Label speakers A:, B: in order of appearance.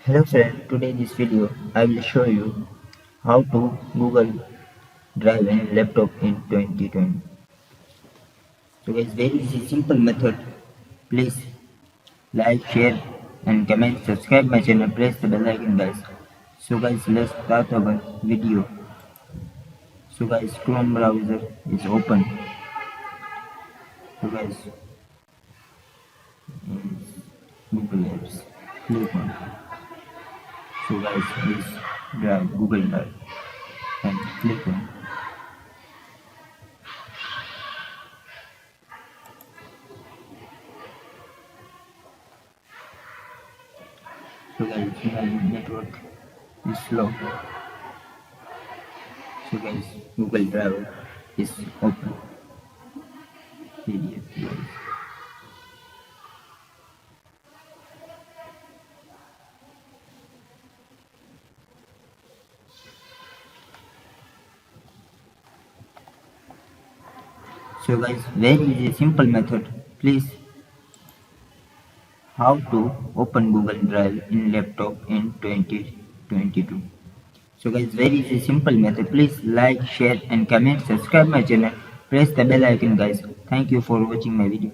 A: Hello friend, today in this video I will show you how to Google Drive in laptop in 2020. So guys, very easy simple method. Please like, share and comment, subscribe my channel, press the bell icon guys. So guys, let's start our video. So guys, Chrome browser is open. So guys, is Google Apps. Click on. So guys, is Drive, Google Drive and click on. So guys, my network is slow. So guys, Google Drive is open. PDF guys. So guys, very easy simple method. Please, how to open Google Drive in laptop in 2022. So guys, very easy simple method. Please like, share and comment, subscribe my channel, press the bell icon guys. Thank you for watching my video.